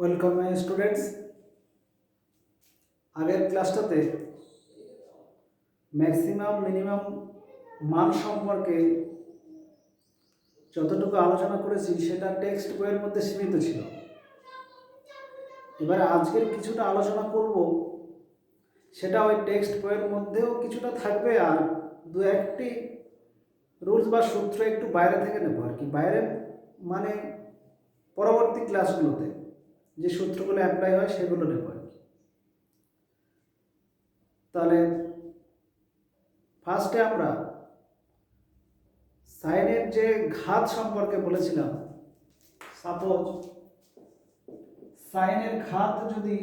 Welcome my students. আগের ক্লাসটাতে maximum minimum মান সম্পর্কে যতটুকু আলোচনা করেছি সেটা টেক্সট বইয়ের মধ্যে সীমিত ছিল। এবারে আজকের কিছুটা আলোচনা করব, সেটা ওই টেক্সট বইয়ের মধ্যেও কিছুটা থাকবে, আর দু একটি রুলস বা সূত্র একটু বাইরে থেকে নেব আর কি। বাইরে মানে পরবর্তী ক্লাসগুলোতে যে সূত্রগুলো অ্যাপ্লাই হয় সেগুলো নেব আর কি। তাহলে ফার্স্টে আমরা সাইনের যে ঘাত সম্পর্কে বলেছিলাম। সাপোজ সাইনের ঘাত যদি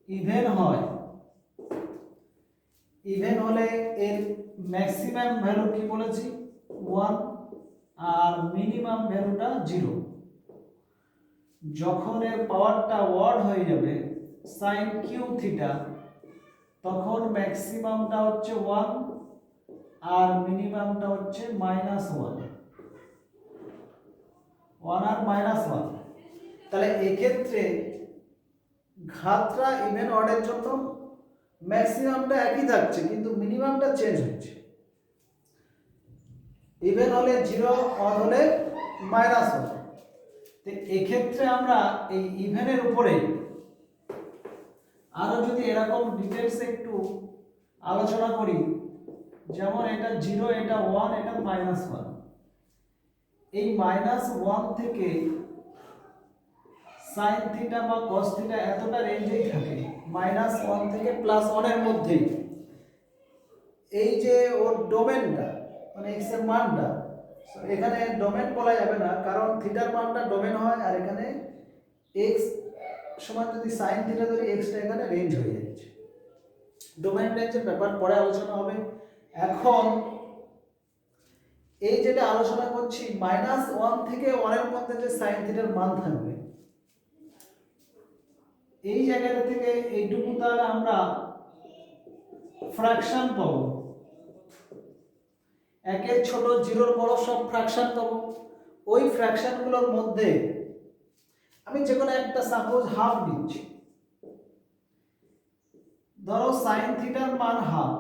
ইভেন হয়, ইভেন হলে এর ম্যাক্সিমাম ভ্যালু কি বলেছি 1 আর মিনিমাম ভ্যালুটা 0। যখন এর পাওয়ারটা ওয়ার্ড হয়ে যাবে সাইন কিউ থিটা, তখন ম্যাক্সিমামটা হচ্ছে 1 আর মিনিমামটা হচ্ছে -1 আর -1। তাহলে এক্ষেত্রে ঘাতটা ইভেন অর্ডের জন্য ম্যাক্সিমামটা একই থাকছে, কিন্তু মিনিমামটা চেঞ্জ হচ্ছে। ইভেন হলে 0, অড হলে -1। তো এক্ষেত্রে আমরা এই ইভেনের উপরে আরো যদি এরকম ডিটেলস একটু আলোচনা করি, যেমন এটা 0, এটা 1, এটা -1। এই -1 থেকে সাইন থিটা বা কস থিটা এতটা রেঞ্জেই থাকে, -1 থেকে +1 এর মধ্যেই। এই যে ওর ডোমেনটা মানে এক্স এর মানটা, এখানে ডোমেন বলা যাবে না, কারণ থিটার মানটা ডোমেন হয়, আর এখানে এক্স সমান যদি সাইন থিটা ধরি, এক্সটা এখানে রেঞ্জ হয়ে যাচ্ছে। ডোমেন রেঞ্জের ব্যাপার পরে আলোচনা হবে। এখন এই যেটা আলোচনা করছি, -1 থেকে 1 এর মধ্যে যে সাইন থিটার মান থাকবে, এই জায়গাটা থেকে এইটুকু দ্বারা আমরা ফ্র্যাকশন পাবো। একের ছোট, জিরোর বড় সব ফ্র্যাকশন পাবো। ওই ফ্র্যাকশনগুলোর মধ্যে আমি যে কোনো একটা সাপোজ হাফ নিচ্ছি। ধরো সাইন থিটার মান হাফ,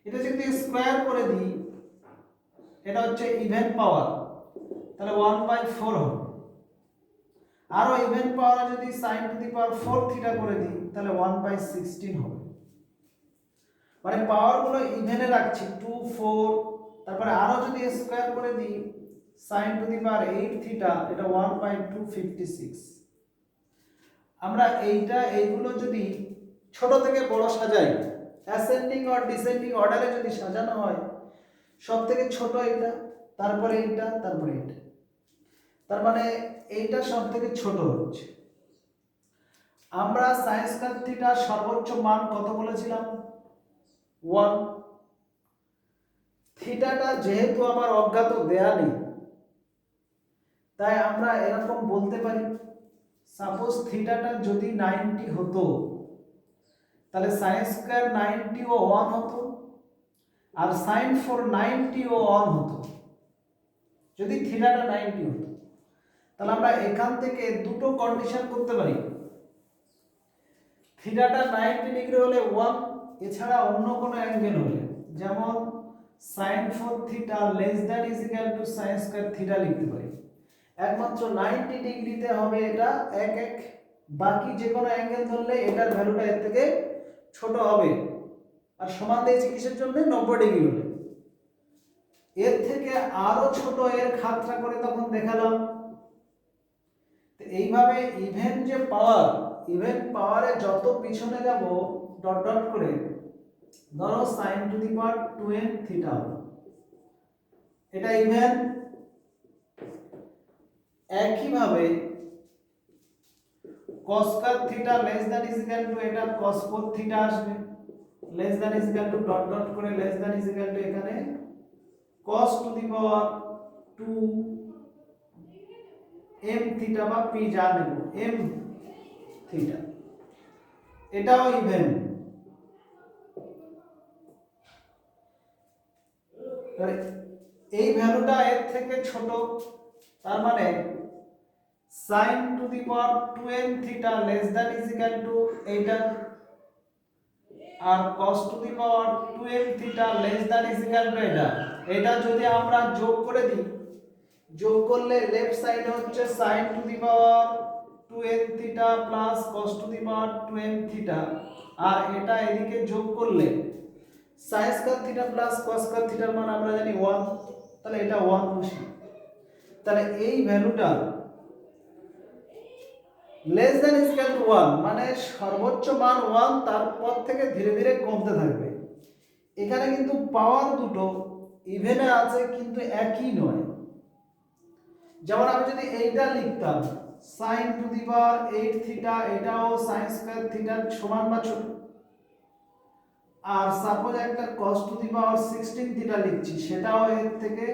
এটা যদি স্কোয়ার করে দিই, এটা হচ্ছে ইভেন পাওয়ার, তাহলে 1/4 হবে। আরো ইভেন পাওয়ারে যদি sin to the power 4 theta করে দিই, তাহলে 1/16 হবে। মানে পাওয়ারগুলো ইভেনে রাখছি 2, 4, তারপরে আরো যদি স্কয়ার করে দিই sin to the power 8 theta, এটা 1/256। আমরা এইগুলো যদি ছোট থেকে বড় সাজাই, অ্যাসেন্ডিং অর ডিসেন্ডিং অর্ডারে যদি সাজানো হয়, সব থেকে ছোট এটা, তারপরে এটা, তারপরে এটা, তার মানে এইটা সব থেকে ছোট হচ্ছে। আমরা sin স্কয়ার থিটার সর্বোচ্চ মান কত বলেছিলাম 1। থিটাটা যেহেতু আমার অজ্ঞাত দেয়া নেই, তাই আমরা এরকম বলতে পারি, সাপোজ থিটাটা যদি 90 হতো, তাহলে sin স্কয়ার 90 ও 1 হতো, আর sin 4 90 ও 1 হতো। যদি থিটাটা 90 হতো, তাহলে আমরা এখান থেকে দুটো কন্ডিশন করতে পারি। থিটাটা 90 ডিগ্রি হলে 1, এছাড়া অন্য কোনো অ্যাঙ্গেল হলে, যেমন sin 4 theta less than is equal two sin square theta লিখতে পারি। একমাত্র 90 ডিগ্রিতে হবে এটা 1, বাকি যে কোনো অ্যাঙ্গেল ধরলে এটার ভ্যালুটা এর থেকে ছোট হবে। আর সমান দিয়েছি কিসের জন্য? 90 ডিগ্রি হলে। এর থেকে আরো ছোট এর খাতটা করে তখন দেখালাম। তো এইভাবে ইভেন যে পাওয়ার, ইভেন পাওয়ারে যত পিছনে যাব ডট ডট করে, ধরো sin to the power 2n থিটা, এটা ইভেন। একইভাবে cos স্কয়ার থিটা less than is equal to, এটা cos 4 থিটা আসবে, less than is equal to dot dot করে less than is equal to এখানে cos to the power 2 m থিটা বা p যা নেব m থিটা, এটাও ইভেন। এই ভ্যালুটা এর থেকে ছোট, তার মানে sin to the power 2n theta less than is equal two এইটা, আর cos to the power 2n theta less than is equal to এটা। এটা যদি আমরা যোগ করে দিই, যোগ করলে লেফট সাইডে হচ্ছে sin to the power 2n থিটা plus cos to the power 2n থিটা, আর এটা এদিকে যোগ করলে sin স্কয়ার থিটা প্লাস cos স্কয়ার থিটার মান আমরা জানি 1, তাহলে এটা 1 বসি। তাহলে এই ভ্যালুটা less than is equal to 1 মানে সর্বোচ্চ মান 1, তারপর থেকে ধীরে ধীরে কমতে থাকবে। এখানে কিন্তু পাওয়ার দুটো ইভেনে আছে কিন্তু একই নয়। যেমন আমি যদি এইটা লিখতাম sin to the power 8 theta, এটাও sin স্কয়ার থিটার সমান বা ছোট, আর সাপোজ একটা cos to the power 16 theta লিখছি, সেটাও এর থেকে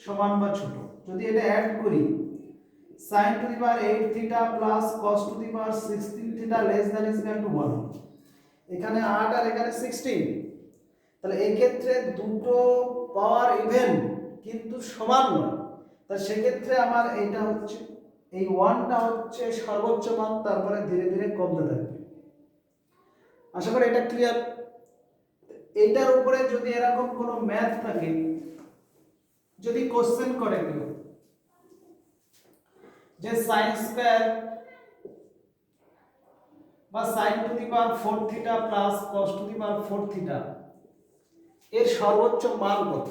সমান বা ছোট। যদি এটা অ্যাড করি sin to the power 8 theta plus cos to the power 16 theta less than is equal to 1, এখানে 8 আর এখানে 16, তাহলে এই ক্ষেত্রে দুটো পাওয়ার ইভেন কিন্তু সমান নয়। তাহলে সেক্ষেত্রে আমার এইটা হচ্ছে এই 1টা হচ্ছে সর্বোচ্চ মান, তারপরে ধীরে ধীরে কমতে থাকবে। আশা করি এটা ক্লিয়ার। এইটার উপরে যদি এরকম কোনো ম্যাথ থাকে, যদি কোশ্চেন করে কেউ যে sin স্কয়ার বা sin to the power 4 theta plus cos to the power 4 theta এর সর্বোচ্চ মান কত,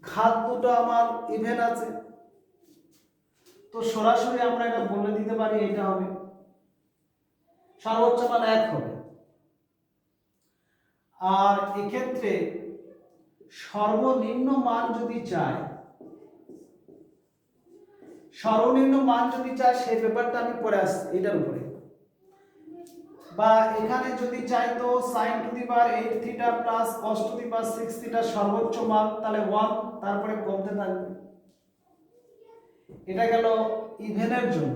ঘাত দুটো আমার ইভেন আছে, তো সরাসরি আমরা এটা বলে দিতে পারি এটা হবে সর্বোচ্চ মান 1 হবে। আর এক্ষেত্রে সর্বনিম্ন মান যদি চায়, সর্বনিম্ন মান যদি চায় সেই ব্যাপারটা আমি পরে আসছি এটার উপরে। বা এখানে যদি চাই তো sin to the power 8 theta plus cos to the power 6 theta সর্বোচ্চ মান, তাহলে 1, তারপরে কমতে থাকবে। এটা গেল ইভেনের জন্য।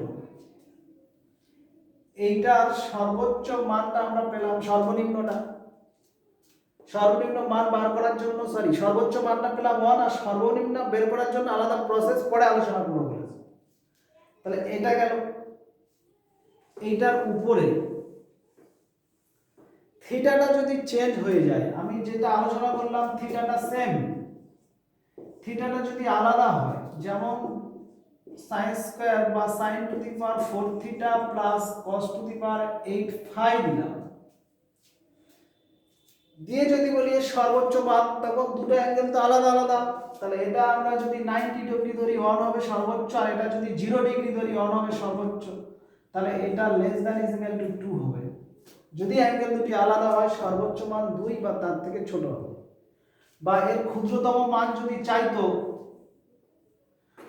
এইটার সর্বোচ্চ মানটা আমরা পেলাম, সর্বনিম্নটা, সর্বনিম্ন মান বার করার জন্য সর্বোচ্চ মানটা পেলাম 1, আর সর্বনিম্ন বের করার জন্য আলাদা প্রসেস পরে আলোচনা করব বলেছি। তাহলে এটা গেল। এইটার উপরে থিটাটা যদি চেঞ্জ হয়ে যায়, আমি যেটা আলোচনা করলাম থিটাটা সেম, থিটাটা যদি আলাদা হয়, যেমন sin স্কয়ার বা sin to the power 4 theta plus cos to the power 8 phi দিলাম, দিয়ে যদি বলি সর্বোচ্চ মান, তখন দুটো অ্যাঙ্গেল তো আলাদা আলাদা। তাহলে এটা আমরা যদি 90 ডিগ্রি ধরি 1 হবে সর্বোচ্চ, আর এটা যদি 0 ডিগ্রি ধরি 1 হবে সর্বোচ্চ। তাহলে এটা less than is equal two 2 হবে। যদি অ্যাঙ্গেল দুটি আলাদা হয় সর্বোচ্চ মান 2 বা তার থেকে ছোট হবে। বা এর ক্ষুদ্রতম মান যদি চাইতো,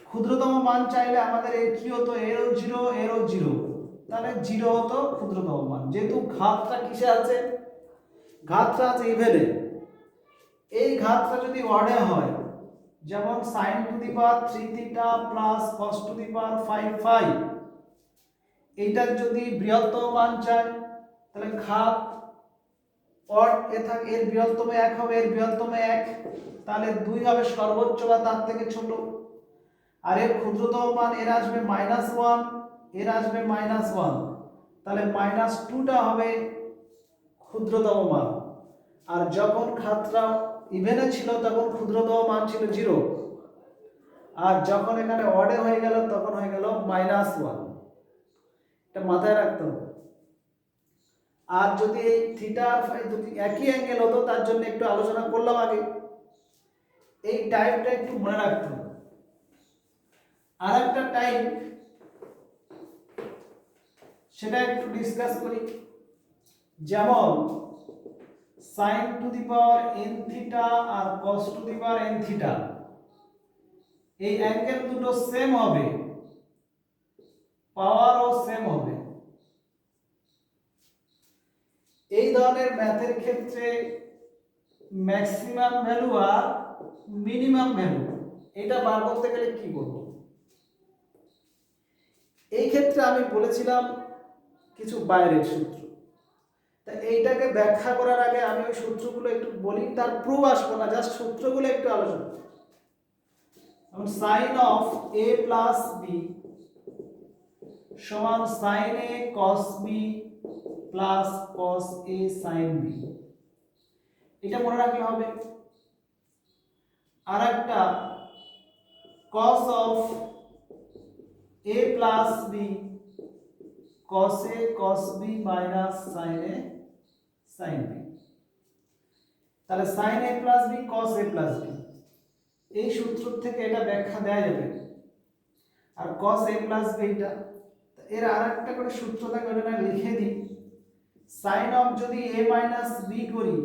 ক্ষুদ্রতম মান চাইলে আমাদের এর কি হতো, এরও 0 এরও 0, তাহলে 0 হতো ক্ষুদ্রতম মান। যেহেতু ঘাতটা কিসে আছে, ঘাতটা আছে ইভেনে, এই ঘাতটা যদি অডে হয়, যেমন sin to the power 3 theta plus cos to the power 5 phi, এইটার যদি বৃহত্তম মান চাই, তাহলে ঘাত অড এ থাকে, এর বৃহত্তম 1 হবে, এর বৃহত্তম 1, তাহলে 2 হবে সর্বোচ্চ বা তার থেকে ছোট। আর এর ক্ষুদ্রতম মান এর আসবে -1, এর আসবে -1, তাহলে -2টা হবে ক্ষুদ্রতম মান। আর যখন ঘাতটা ইভেনে ছিল তখন ক্ষুদ্রতম মান ছিল 0, আর যখন এখানে অডে হয়ে গেল তখন হয়ে গেল -1। এটা মাথায় রাখতে হবে। আর যদি এই থিটা আর ফাই দুটি একই অ্যাঙ্গেল হতো, তার জন্য একটু আলোচনা করলাম আগে, এই টাইপটা একটু মনে রাখতে হবে। আর একটা টাইপ, সেটা একটু ডিসকাস করি। যেমন sin to the power n theta আর cos to the power n theta, এই অ্যাঙ্গেল দুটো সেম হবে, পাওয়ারও সেম হবে। এই ধরনের ম্যাথের ক্ষেত্রে ম্যাক্সিমাম ভ্যালু আর মিনিমাম ভ্যালু এটা বার করতে গেলে কি করব, এই ক্ষেত্রে আমি বলেছিলাম কিছু বাইরের সূত্র। তা এইটাকে ব্যাখ্যা করার আগে আমি ওই সূত্রগুলো একটু বলি, তার প্রুফ আসবো না, জাস্ট সূত্রগুলো একটু আলোচনা। sin of a plus b সমান sin a cos b plus cos a sin b। এটা মনে রাখলে হবে। আর একটা cos of a plus b cos a cos b minus sin a sin b। তাহলে sin a plus b cos a plus b এই সূত্র থেকে এটা ব্যাখ্যা দেয়া যাবে। আর cos a plus b এটা এর আরেকটা করে সূত্র থাকে, ওটা না লিখে দিই। sin of যদি a minus b করি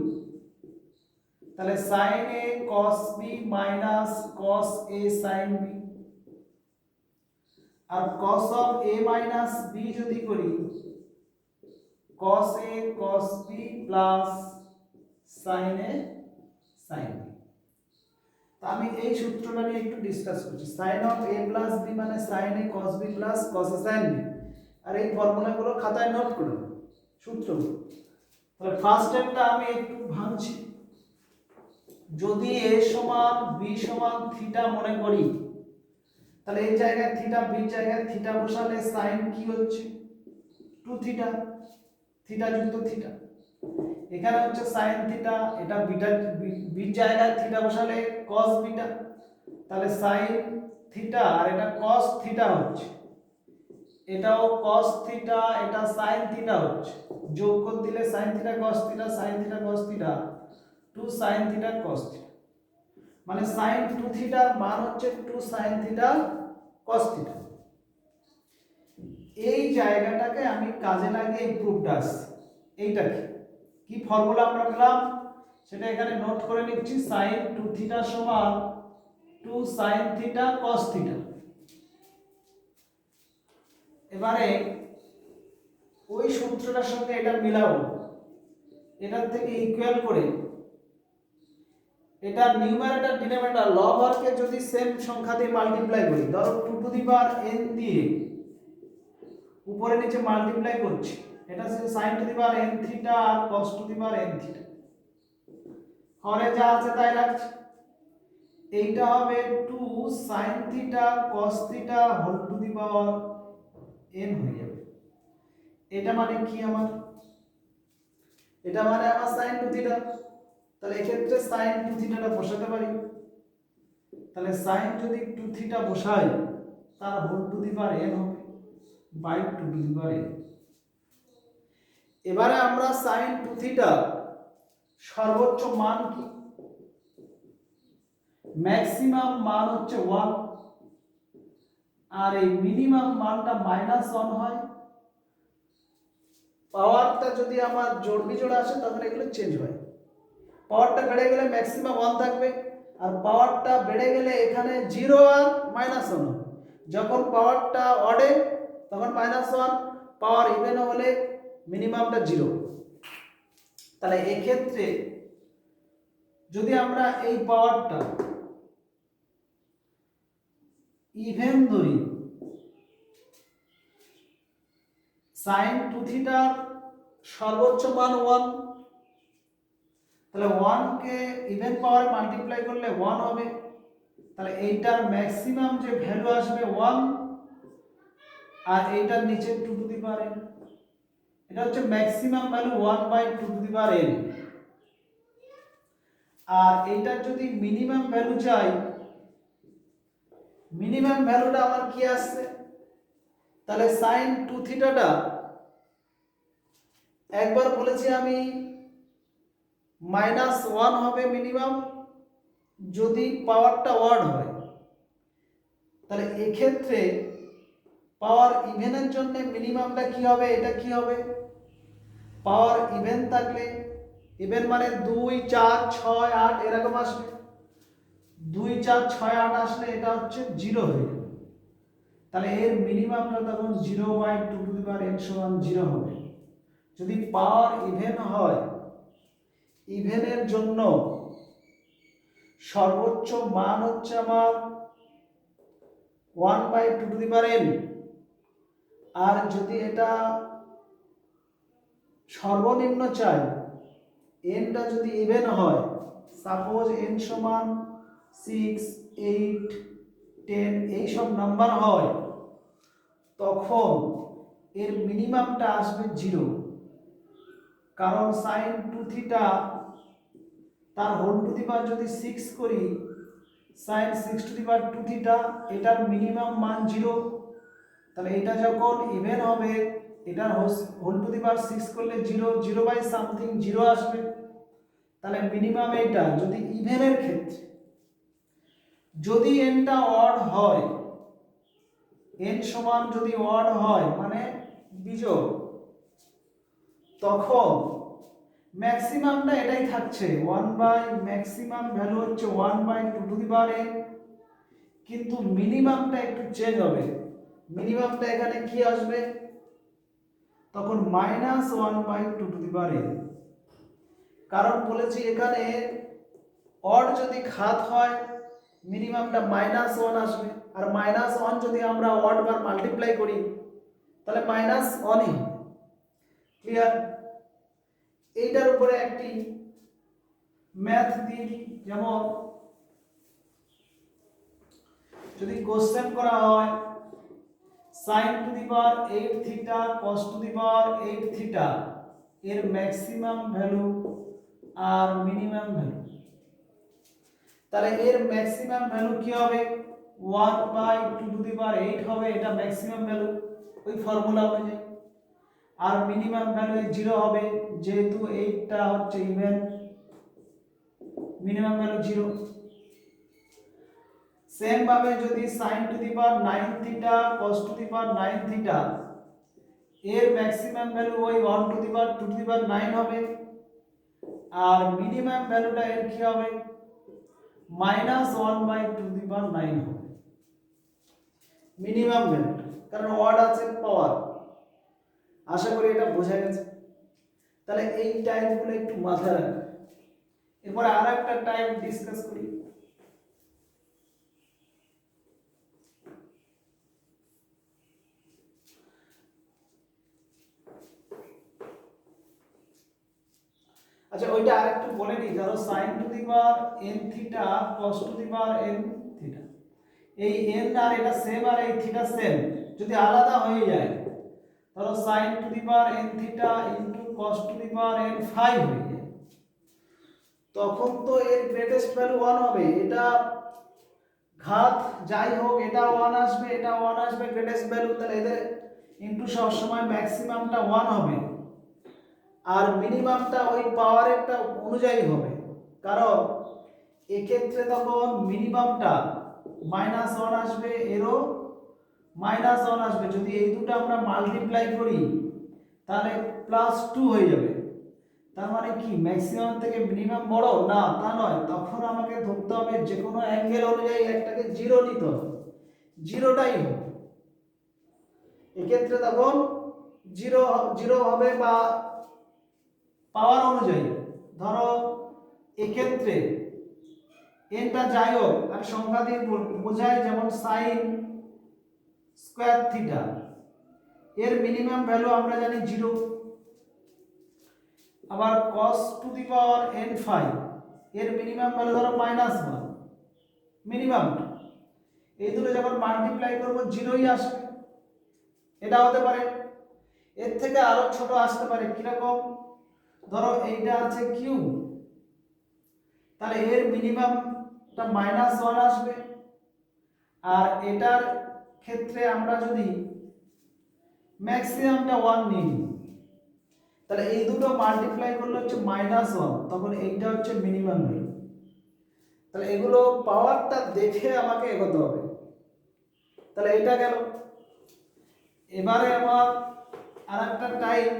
তাহলে sin a cos b minus cos a sin b। R cos of a minus b যদি করি cos a cos b plus sin a sin b। তো আমি এই সূত্রটা নিয়ে একটু ডিসকাস করছি। sin of a plus b মানে sin a cos b plus cos a sin b। আর এই ফর্মুলাগুলো খাতায় নোট করুন সূত্রগুলো। তাহলে ফার্স্ট স্টেপটা আমি একটু ভাঙছি। যদি a সমান b সমান থিটা মনে করি তাহলে এই জায়গায় থিটা b জায়গায় থিটা বসালে sin কি হচ্ছে 2 থিটা, থিটা যুক্ত থিটা। এখানে হচ্ছে sin থিটা, এটা বিটা b জায়গায় থিটা বসালে cos বিটা, তাহলে sin থিটা আর এটা cos থিটা হচ্ছে, এটাও cos থিটা এটা sin থিটা হচ্ছে। যোগ করে দিলে sin theta cos theta sin theta cos theta 2 sin theta cos theta, মানে sin 2 থিটার মান হচ্ছে 2 sin থিটা cos থিটা। এই জায়গাটাকে আমি কাজে লাগিয়ে এই প্রুফটা আসছে। এইটাকে কি ফর্মুলা আমরা পেলাম সেটা এখানে নোট করে নিচ্ছি। sin 2 থিটা সমান 2 sin থিটা cos থিটা। এবারে ওই সূত্রটার সঙ্গে এটা মিলাবো, এটার থেকে ইকুয়াল করে এটা নিউমারেটর ডিনোমিনেটর লব হরকে যদি সেম সংখ্যা দিয়ে মাল্টিপ্লাই করি, ধরো 2 টু দি পাওয়ার n দিয়ে উপরে নিচে মাল্টিপ্লাই করছি, এটা হচ্ছে sin to the power n theta আর cos to the power n থিটা। হরে যা আছে তাই রাখছি। এইটা হবে 2 sin থিটা cos থিটা whole to the power n হয়ে যাবে। এটা মানে কি আমার, এটা মানে আমার sin 2 থিটা। তাহলে এক্ষেত্রে sin 2 থিটাটা বসাতে পারি। তাহলে sin যদি 2 থিটা বসাই তার whole to the power n হবে by 2 to the power n। এবারে আমরা sin 2 থিটা সর্বোচ্চ মান কি, ম্যাক্সিমাম মান হচ্ছে 1 আর এই মিনিমাম মানটা -1 হয়। পাওয়ারটা যদি আমার জোড় বিজোড় আসে তখন এগুলো চেঞ্জ হয়। পাওয়ারটা বেড়ে গেলে ম্যাক্সিমাম 1 থাকবে, আর পাওয়ারটা বেড়ে গেলে এখানে 0 আর -1 হবে। যখন পাওয়ারটা অডে তখন -1, পাওয়ার ইভেন হলে মিনিমামটা 0। তাহলে এই ক্ষেত্রে যদি আমরা এই পাওয়ারটা ইভেন ধরি, sin 2 থিটার সর্বোচ্চ মান 1, তাহলে 1 কে ইভেন পাওয়ারে মাল্টিপ্লাই করলে 1 হবে। তাহলে এইটার ম্যাক্সিমাম যে ভ্যালু আসবে 1 আর এইটার নিচে 2 টু দি পাওয়ার n। এটা হচ্ছে maximum value 1 by 2 to the power n। আর এইটার যদি মিনিমাম ভ্যালু চাই, মিনিমাম ভ্যালুটা আমার কি আসছে, তাহলে sin 2 থিটাটা একবার বলেছি আমি -1 হবে মিনিমাম যদি পাওয়ারটা অড হয়। তাহলে এই ক্ষেত্রে পাওয়ার ইভেনের জন্য মিনিমামটা কি হবে, এটা কি হবে, পাওয়ার ইভেন থাকলে ইভেন মানে 2 4 6 8 এরকম আসবে। 2 4 6 8 আসলে এটা হচ্ছে 0 হয়ে যাবে। তাহলে এর মিনিমামটা তখন 0 by 2 to the power n সমান 0 হবে। যদি পাওয়ার ইভেন হয়, ইভেনের জন্য সর্বোচ্চ মান হচ্ছে আমার 1 by 2 to the power n। আর যদি এটা সর্বনিম্ন চাই, nটা যদি ইভেন হয়, সাপোজ n সমান 6 8 10 এই সব নাম্বার হয়, তখন এর মিনিমামটা আসবে 0, কারণ sin 2 থিটা তার হোল টু দি পাওয়ার যদি 6 করি sin 6 two the power 2 theta, এটার মিনিমাম মান 0। তাহলে এটা যখন ইভেন হবে, এটার হোল টু দি পাওয়ার 6 করলে 0, 0 বাই সামথিং 0 আসবে। তাহলে মিনিমাম এটা যদি ইভেনের ক্ষেত্রে। যদি এনটা অড হয়, এন সমান যদি অড হয় মানে বিজোড়, তখন ম্যাক্সিমামটা এটাই থাকছে 1 বাই ম্যাক্সিমাম ভ্যালু হচ্ছে 1 by 2 to the power n, কিন্তু মিনিমামটা একটু চেঞ্জ হবে। মিনিমামটা এখানে কি আসবে, তখন -1 by 2 to the power n। কারণ বলেছি এখানে অড যদি ঘাত হয় মিনিমামটা -1 আসবে, আর -1 যদি আমরা অড বার মাল্টিপ্লাই করি তাহলে -1ই হবে। ক্লিয়ার? এইটার উপরে একটি ম্যাথ দিয়ে দিই। যেমন যদি কোশ্চেন করা হয় sin to the power 8 theta cos to the power 8 theta এর ম্যাক্সিমাম ভ্যালু আর মিনিমাম ভ্যালু, তাহলে এর ম্যাক্সিমাম ভ্যালু কি হবে 1 বাই 2 টু দি পাওয়ার 8 হবে, এটা ম্যাক্সিমাম ভ্যালু ওই ফর্মুলা অনুযায়ী। আর মিনিমাম ভ্যালু 0 হবে, যেহেতু 8টা হচ্ছে ইভেন, মিনিমাম ভ্যালু 0। সেম ভাবে যদি sin to the power 9 theta cos to the power 9 theta এর ম্যাক্সিমাম ভ্যালু ওই 1 two the power 2 to the পাওয়ার 9 হবে, আর মিনিমাম ভ্যালুটা এর কি হবে -1 বাই 2 টু দি পাওয়ার 9 হবে মিনিমাম ভ্যালু, কারণ ওয়ার্ড আছে পাওয়ার। আশা করি এটা বোঝা গেছে। তাহলে এই টাইপগুলো একটু মাথায় রাখবেন। এরপর আরেকটা টাইপ ডিসকাস করি। আচ্ছা, ওইটা আরেকটু বলে নিই। ধরো sin to the power n থিটা cos to the power n theta, এই n আর এটা সেম আর এই থিটা সেম, যদি আলাদা হয়ে যায় ধরো sin to the power n theta into cos to the power n 5 হয়ে যায়, তখন তো এর গ্রেটেস্ট ভ্যালু 1 হবে। এটা ঘাত যাই হোক, এটা 1 আসবে, এটা 1 আসবে গ্রেটেস্ট ভ্যালু, তাহলে এদের ইনটু সব সময় ম্যাক্সিমামটা 1 হবে, আর মিনিমামটা ওই পাওয়ারেরটা অনুযায়ী হবে। কারণ এক্ষেত্রে তখন মিনিমামটা -1 আসবে, এরও -1 আসবে। যদি এই দুটো আমরা মাল্টিপ্লাই করি তাহলে +2 হয়ে যাবে। তার মানে কি ম্যাক্সিমাম থেকে মিনিমাম বড় না? তা নয়। তখন আমাকে ধরতে হবে যে কোনো অ্যাঙ্গেল অনুযায়ী একটাকে 0 নিতে হবে, 0টাই হবে। এক্ষেত্রে তখন 0 হবে, বা পাওয়ার অনুযায়ী। ধরো এক্ষেত্রে এনটা যাই হোক আর সংখ্যা দিয়ে বোঝায়, যেমন sin স্কয়ার থিটা এর মিনিমাম ভ্যালু আমরা জানি 0। আবার cos to the power n 5 এর মিনিমাম ভ্যালু ধরো -1, মিনিমাম। এই দুটো যখন মাল্টিপ্লাই করব 0ই আসবে। এটা হতে পারে। এর থেকে আরো ছোট আসতে পারে। কিরকম? ধরো এইটা আছে কিউব, তাহলে এর মিনিমামটা -1 আসবে, আর এটার ক্ষেত্রে আমরা যদি ম্যাক্সিমামটা 1 নিই তাহলে এই দুটো মাল্টিপ্লাই করলে হচ্ছে -1, তখন এইটা হচ্ছে মিনিমাম ভ্যালু। তাহলে এগুলো পাওয়ারটা দেখে আমাকে এগোতে হবে। তাহলে এটা গেল। এবারে আমার আরেকটা টাইপ,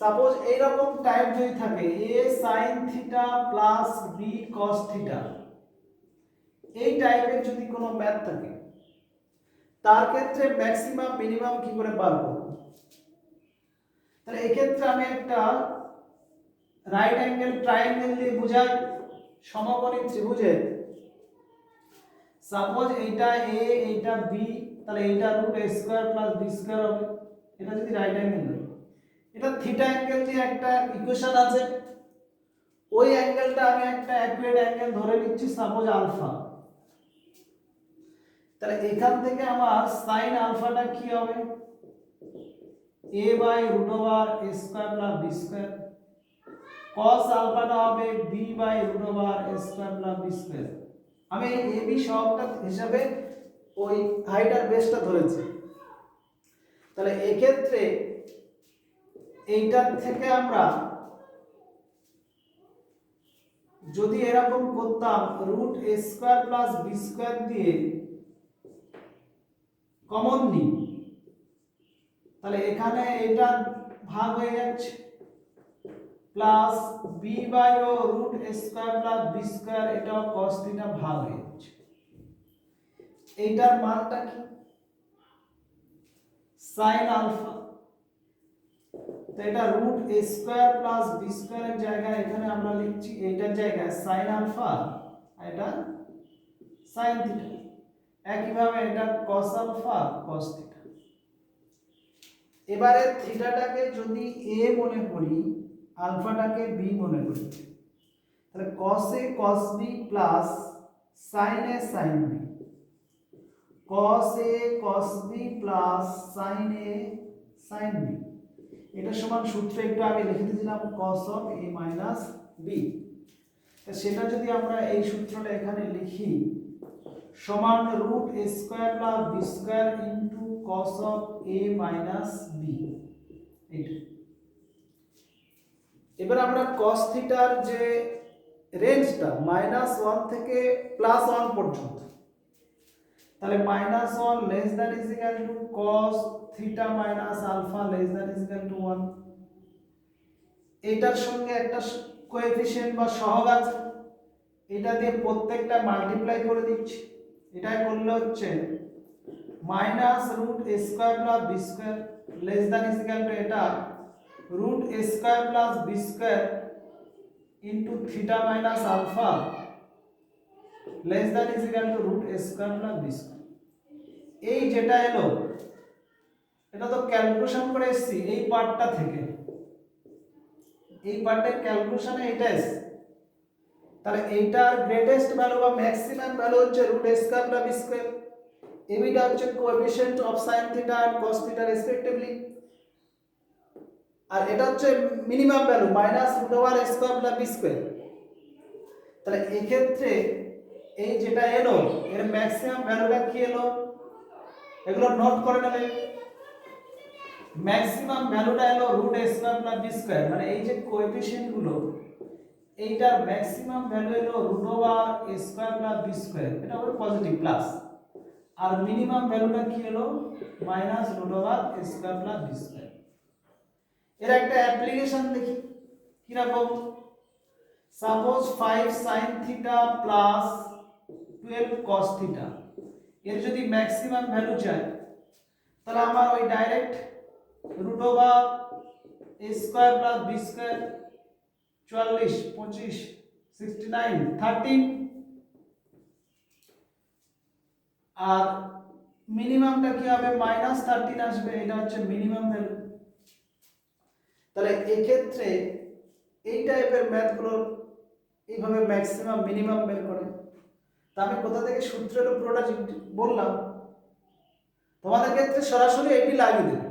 সাপোজ এইরকম টাইপ যদি থাকে a sin theta plus b cos theta, এই টাইপের যদি কোনো ম্যাথ থাকে তার ক্ষেত্রে ম্যাক্সিমাম মিনিমাম কি করে বার করব? তাহলে এই ক্ষেত্রে আমি একটা রাইট অ্যাঙ্গেল ট্রায়াঙ্গেল দিয়ে বুঝাই, সমকোণী ত্রিভুজের। সাপোজ এইটা a এইটা b, তাহলে এইটা √a² + b² হবে। এটা যদি রাইট অ্যাঙ্গেল হয়, এটা থিটা অ্যাঙ্গেল দিয়ে একটা ইকুয়েশন আছে, ওই অ্যাঙ্গেলটা আমি একটা অ্যাকুরেট অ্যাঙ্গেল ধরে নিচ্ছি, সাপোজ আলফা। তাহলে এখান থেকে আমার sin আলফাটা কি হবে a by root over a square plus b square, cos আলফাটা হবে b by root over a square plus b square. আমি এই a b সহগটা হিসাবে ওই হাইট আর বেসটা ধরেছি। তাহলে এই ক্ষেত্রে এইটার থেকে আমরা যদি এরকম করতাম root a square plus b square দিয়ে কমন নিই, তাহলে এখানে এটা ভাগ হয়ে যাচ্ছে plus b by root a square plus b square, এটাও cos থিটা ভাগ হয়ে যাচ্ছে। এইটার মানটা কি sin আলফা, তো এটা root a square plus b স্কয়ারের জায়গায় এখানে আমরা লিখছি এইটার জায়গায় sin আলফা, এটা sin থিটা। একইভাবে এটা cos আলফা cos থিটা। এবারে থিটাটাকে যদি a মনে করি, আলফাটাকে b মনে করি, তাহলে cos a cos b plus sin a sin b, cos a cos b plus sin a sin b, এটা সমান সূত্র একটু আগে লিখে দিয়েছিলাম cos of a minus b। তো সেটা যদি আমরা এই সূত্রটা এখানে লিখি সমান root a square plus b square into cos of a minus b। এইটা এবার আমরা cos থিটার যে রেঞ্জটা -1 থেকে +1 পর্যন্ত, তাহলে -1 less than is equal to cos theta minus alpha less than is equal to 1। এটার সঙ্গে একটা কোএফিশিয়েন্ট বা সহগ আছে, এটা দিয়ে প্রত্যেকটা মাল্টিপ্লাই করে দিচ্ছি। এটাই করলে হচ্ছে minus root a square plus b square less than is equal to এটা root a square plus b square into থিটা minus alpha less than is equal to root a square plus b square. এই যেটা এলো এটা তো calculation করে এসেছি এই পার্টটা থেকে, এই পার্টের ক্যালকুলেশনে এটা এসেছে। তাহলে এইটার গ্রেটেস্ট ভ্যালু বা ম্যাক্সিমাম ভ্যালু হচ্ছে root a square plus b square, এবিটা হচ্ছে কোএফিশিয়েন্ট অফ sin থিটা এন্ড cos থিটা রেসপেক্টিভলি, আর এটা হচ্ছে minimum value minus root over a square plus b square. তাহলে এই ক্ষেত্রে এই যেটা এলো এর ম্যাক্সিমাম ভ্যালুটা কি এলো, এগুলো নোট করে নেবে। ম্যাক্সিমাম ভ্যালুটা এলো root a square plus b square, মানে এই যে কোএফিশিয়েন্ট গুলো এইটার ম্যাক্সিমাম ভ্যালু এলো root over a square plus b square, এটা হবে পজিটিভ প্লাস, আর মিনিমাম ভ্যালুটা কি হলো minus root over a square plus b square. এর একটা অ্যাপ্লিকেশন দেখি কিরকম। Suppose 5 sin theta plus 12 cos theta, এর যদি ম্যাক্সিমাম ভ্যালু চাই তাহলে আমার ওই direct root over a square plus b square 44 25 69 13, আর মিনিমামটা কি হবে -13 আসবে, এটা হচ্ছে মিনিমাম ভ্যালু। তাহলে এই ক্ষেত্রে এই টাইপের ম্যাথগুলো এইভাবে ম্যাক্সিমাম মিনিমাম বের করে। তা আমি কোথা থেকে সূত্রের পুরোটা বললাম, তোমাদের ক্ষেত্রে সরাসরি এটি লাগিয়ে দেবে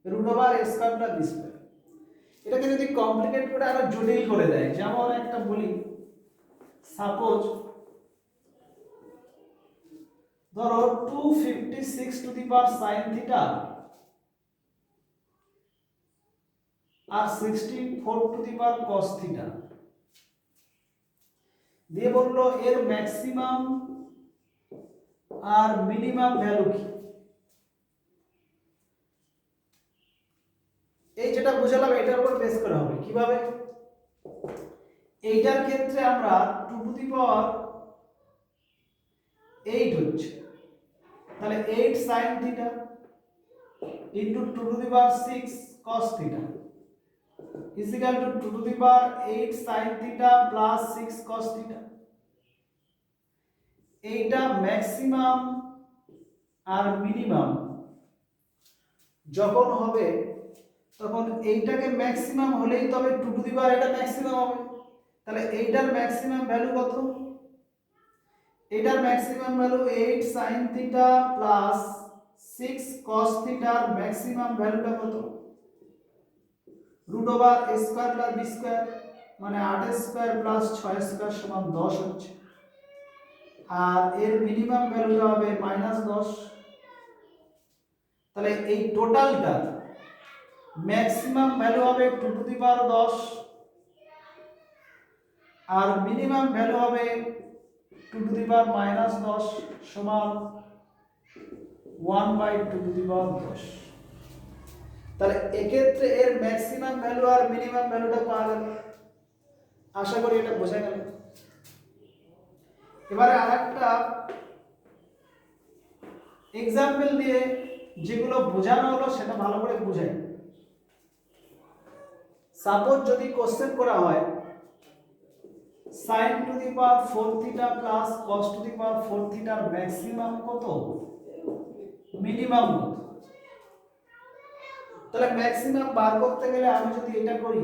root over a square plus b square. এটাকে যদি কমপ্লিকেট করে আরো জটিল করে দেয়, যেমন একটা বলি সাপোজ ধরো 256 to the power sin theta আর 64 to the power cos theta দিয়ে বললো এর ম্যাক্সিমাম আর মিনিমাম ভ্যালু কি। এই যেটা বুঝালাম এটার উপর বেস করা হবে। কিভাবে? এইটার ক্ষেত্রে আমরা 2 টু দি পাওয়ার 8 হচ্ছে, তাহলে 8 sin theta into 2 to the power 6 cos theta is equal to 2 to the power 8 sin theta plus 6 cos theta। এইটা ম্যাক্সিমাম আর মিনিমাম যখন হবে তখন এইটাকে ম্যাক্সিমাম হলেই তবে 2 টু দি পাওয়ার এটা ম্যাক্সিমাম হবে। তাহলে এইটার ম্যাক্সিমাম ভ্যালু কত? এটার maximum value 8 sin theta plus 6 cos থিটার ম্যাক্সিমাম ভ্যালুটা কত? Root over a square plus b square, মানে 8 স্কয়ার প্লাস 6 স্কয়ার সমান 10 হচ্ছে। আর এর মিনিমাম ভ্যালুটা হবে -10। তাহলে এই টোটালটা ম্যাক্সিমাম ভ্যালু হবে 2 টু দি পাওয়ার 10 আর মিনিমাম ভ্যালু হবে 2 টু দি পাওয়ার -10 সমান 1/2 টু দি পাওয়ার 10। তাহলে এক্ষেত্রে এর ম্যাক্সিমাম ভ্যালু আর মিনিমাম ভ্যালুটা পাওয়া গেল। আশা করি এটা বোঝা গেল। এবারে আরেকটা এক্সাম্পল দিয়ে যেগুলো বোঝানো হলো সেটা ভালো করে বুঝাই। সাপোজ যদি কোশ্চেন করা হয় sin to the power 4 theta plus cos to the power 4 থিটার ম্যাক্সিমাম কত, মিনিমাম কত। তাহলে ম্যাক্সিমাম বার করতে গেলে আমি যদি এটা করি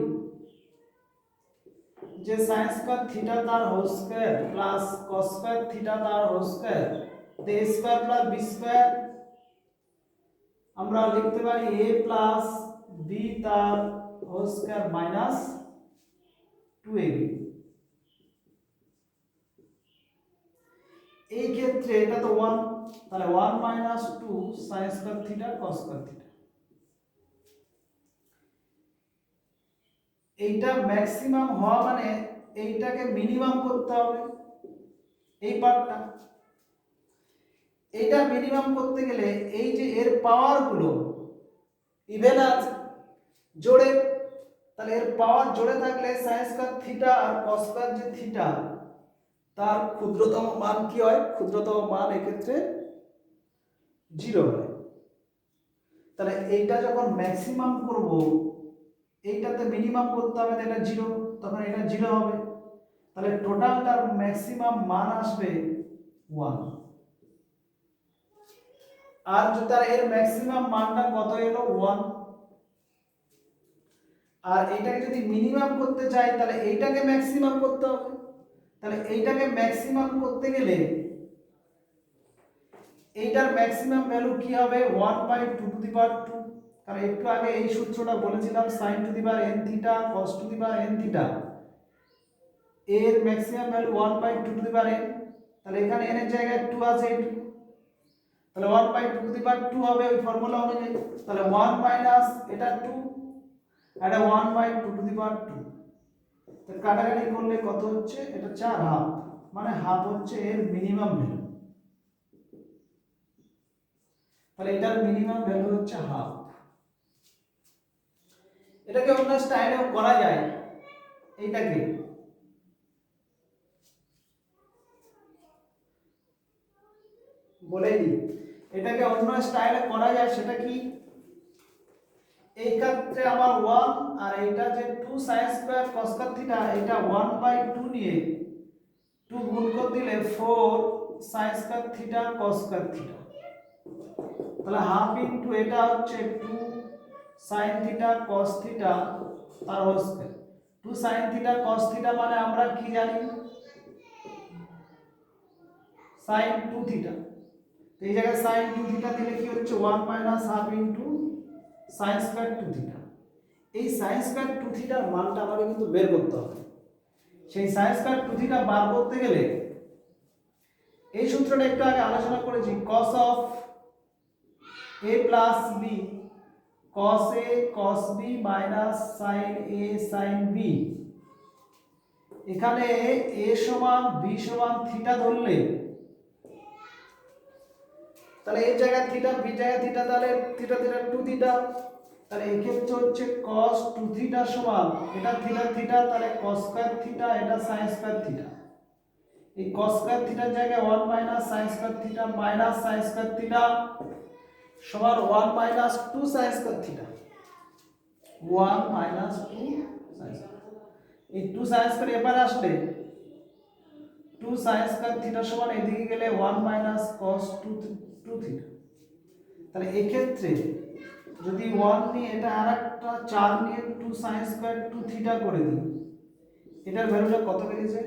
যে sin স্কয়ার থিটা তার whole square plus cos square theta তার হোল স্কয়ার, তে a square plus b square আমরা লিখতে পারি a প্লাস b তার হোল স্কয়ার মাইনাস 2ab। এই ক্ষেত্রে এটা তো 1, তাহলে 1 minus 2 sin square theta cos square theta. এইটা ম্যাক্সিমাম হওয়া মানে এইটাকে মিনিমাম করতে হবে, এই পার্টটা। এইটা মিনিমাম করতে গেলে এই যে এর পাওয়ার গুলো ইভেন আছে জোড়ে, তাহলে এর পাওয়ার জোড়ে থাকলে sin স্কয়ার থিটা আর cos স্কয়ার যে থিটা তার ক্ষুদ্রতম মান কি হয়? ক্ষুদ্রতম মান এক্ষেত্রে 0 হয়। তাহলে এইটা যখন ম্যাক্সিমাম করব, এইটাতে মিনিমাম করতে হবে, এটা 0, তখন এটা 0 হবে। তাহলে টোটালটার ম্যাক্সিমাম মান আসবে 1। আর যদি তার এর ম্যাক্সিমাম মানটা কত এলো 1, আর এইটাকে যদি মিনিমাম করতে চাই তাহলে এইটাকে ম্যাক্সিমাম করতে হবে। তাহলে এইটাকে ম্যাক্সিমাম করতে গেলে এইটার ম্যাক্সিমাম ভ্যালু কি হবে? 1/2 টু দি পাওয়ার 2। কারণ একটু আগে এই সূত্রটা বলেছিলাম sin to the power n থিটা cos to the power n থিটা, এর maximum value 1/2 to the power n। তাহলে এখানে n এর জায়গায় 2 আছে, তাহলে 1/2 টু দি পাওয়ার 2 হবে ওই ফর্মুলা অনুযায়ী। তাহলে 1 মাইনাস এটা 2 এটা 1/2 টু দি পাওয়ার 2। তো কাটাকাটি করলে কত হচ্ছে? এটা 4 হাফ, মানে হাফ হচ্ছে এর মিনিমাম ভ্যালু। তাহলে এটার মিনিমাম ভ্যালু হচ্ছে হাফ। এটাকে অন্য স্টাইলেও করা যায়। এইটাকে বলে দিই, এটাকে অন্য স্টাইলে করা যায়। সেটা কি? এই ক্ষেত্রে আমার 1 আর এইটা যে 2 sin square cos square theta, এটা 1/2 নিয়ে 2 গুণ করে দিলে 4 sin square theta cos square theta. তাহলে হাফ ইনটু এটা হচ্ছে 2 sin থিটা cos থিটা তার whole square. 2 sin theta cos theta মানে আমরা কি জানি? sin 2 theta. তো এই জায়গায় sin 2 থিটা দিলে কি হচ্ছে? 1 minus half into sin square 2 theta. এই sin স্কয়ার 2 থিটার মানটা আমাকে কিন্তু বের করতে হবে। সেই sin স্কয়ার 2 থিটা বার করতে গেলে এই সূত্রটা একটু আগে আলোচনা করেছি, cos of a plus b cos a cos b minus sin a sin b। এখানে a সমান b সমান থিটা ধরলে, তাহলে এই জায়গায় থিটা, b জায়গায় থিটা, তাহলে থিটা থিটা 2 থিটা। তাহলে এই ক্ষেত্রে হচ্ছে cos 2 থিটা সমান এটা থিটা থিটা, তাহলে cos স্কয়ার থিটা, এটা sin স্কয়ার থিটা। এই cos স্কয়ার থিটার জায়গায় 1 minus sin square theta minus sin square theta সমান 1 minus 2 sin square theta. 1 minus 2 sin square. এই 2 sin স্কয়ার এবার আসলে 2 sin স্কয়ার থিটা সমান এদিকে গেলে 1 মাইনাস cos 2 থিটা। তাহলে এই ক্ষেত্রে যদি 1 নিয়ে এটা আরেকটা 4 নিয়ে 2 sin স্কয়ার 2 থিটা করে দিই, এটার ভ্যালুটা কত বেরিয়েছে?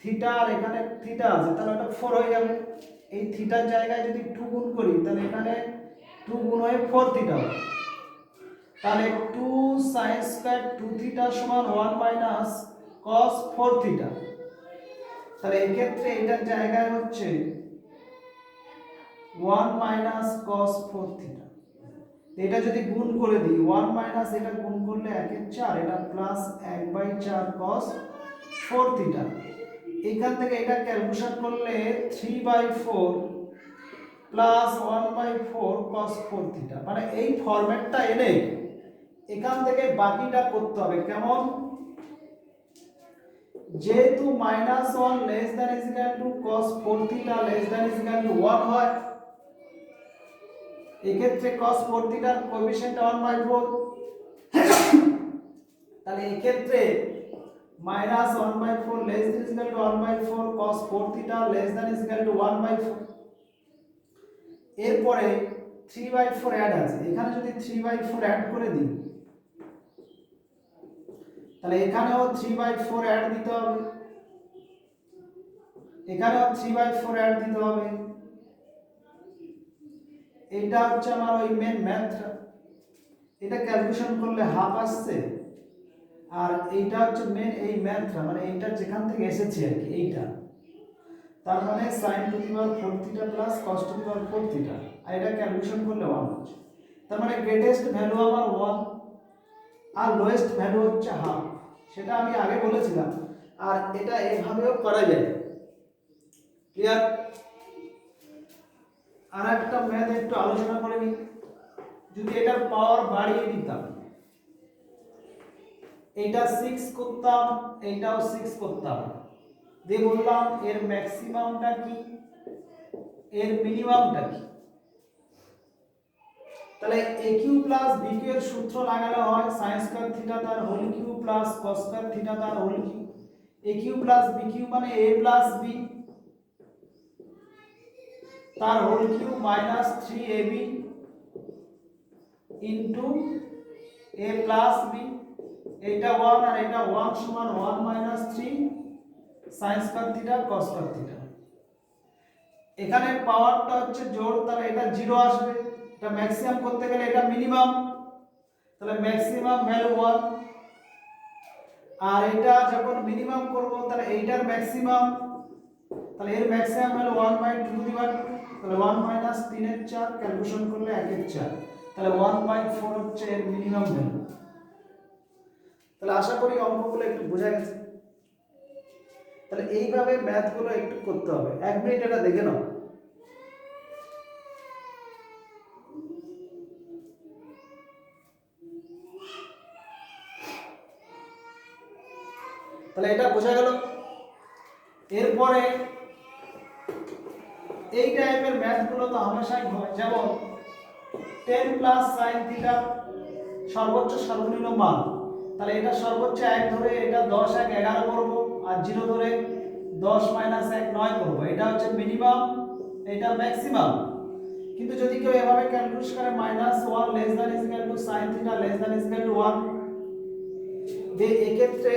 থিটা আর এখানে থিটা আছে, তাহলে এটা 4 হয়ে যাবে। এই থিটার জায়গায় যদি 2 গুণ করি তাহলে এখানে 2 গুণ হয়ে 4 থিটা হবে। তাহলে 2 sin স্কয়ার 2 থিটা সমান 1 মাইনাস cos 4 থিটা। তাহলে এই ক্ষেত্রে এটার জায়গায় হচ্ছে 1 মাইনাস cos 4 থিটা। এটা যদি গুণ করে দিই 1 মাইনাস এটা গুণ করলে 1/4, এটা প্লাস 1/4 cos 4 থিটা। এখান থেকে এটা ক্যালকুলেশন করলে 3/4 প্লাস 1/4 cos 4 থিটা। মানে এই ফরম্যাটটা এনে এখান থেকে বাকিটা করতে হবে কেমন, যেহেতু -1 less than is equal to cos 4 theta less than is equal to 1 হয়, এক্ষেত্রে cos 4 থিটার কোএফিসিয়েন্ট 1/4। তাহলে এক্ষেত্রে -1/4 less than is equal two 1/4 cos 4 theta less than is equal two 1/4। এরপরে 3/4 অ্যাড আছে, এখানে যদি 3/4 অ্যাড করে দিই তাহলে এখানেও 3/4 অ্যাড দিতে হবে, এখানেও 3/4 অ্যাড দিতে হবে। এটা হচ্ছে আমার ওই মেন ম্যাথ, এটা ক্যালকুলেশন করলে হাফ আসছে। আর এইটা হচ্ছে মেন এই ম্যাথটা, মানে এইটা যেখান থেকে এসেছে আর কি এইটা, তার মানে sin to the power 4 theta plus cos to the power 4 থিটা, আর এটা ক্যালকুলেশন করলে 1 হচ্ছে। তার মানে গ্রেটেস্ট ভ্যালু আমার 1 আর লোয়েস্ট ভ্যালু হচ্ছে হাফ, সেটা আমি আগে বলেছিলাম। আর এটা এভাবেও করা যায়, ক্লিয়ার? আর একটা ম্যাথ একটু আলোচনা করে নিই। যদি এটার পাওয়ার বাড়িয়ে দিতাম, এইটা 6 করতাম, এইটাও 6 করতাম, দিয়ে বললাম এর ম্যাক্সিমামটা কি, এর মিনিমামটা কি। তাহলে a cube plus b cube এর সূত্র লাগালে হয় sin স্কয়ার থিটা তার whole cube plus cos square theta তার whole cube. a cube plus b cube মানে a প্লাস b তার whole cube minus 3ab into a plus b। এটা 1 আর এটা 1 সমান 1 minus 3 sin square theta cos square থিটা। এখানে পাওয়ারটা হচ্ছে জোড়, তাহলে এটা 0 আসবে, এটা ম্যাক্সিমাম করতে গেলে এটা মিনিমাম, তাহলে ম্যাক্সিমাম ভ্যালু 1। আর এটা যখন মিনিমাম করব তাহলে এইটার ম্যাক্সিমাম, তাহলে এর maximum value 1/2 to the power 2, তাহলে 1 মাইনাস 3 এর 4 ক্যালকুলেশন করলে 1 এর 4, তাহলে 1/4 হচ্ছে এর মিনিমাম ভ্যালু। তাহলে আশা করি অঙ্কগুলো একটু বোঝা গেছে। তাহলে এইভাবে ম্যাথগুলো একটু করতে হবে। 1 মিনিট এটা দেখে নাও। তাহলে এটা বোঝা গেল। এরপরে এই টাইপের ম্যাথগুলো তো হামেশাই হয়, যেমন 10 প্লাস sin থিটা সর্বোচ্চ সর্বনিম্ন মান, তাহলে এটা সর্বোচ্চ 1 ধরে এটা 10 1 11 করব, আর 0 ধরে 10 মাইনাস 1 9 করব। এটা হচ্ছে মিনিমাম, এটা ম্যাক্সিমাম। কিন্তু যদি কেউ এভাবে ক্যালকুলেট করে -1 less than is equal two sin theta less than is equal to 1, যে এক্ষেত্রে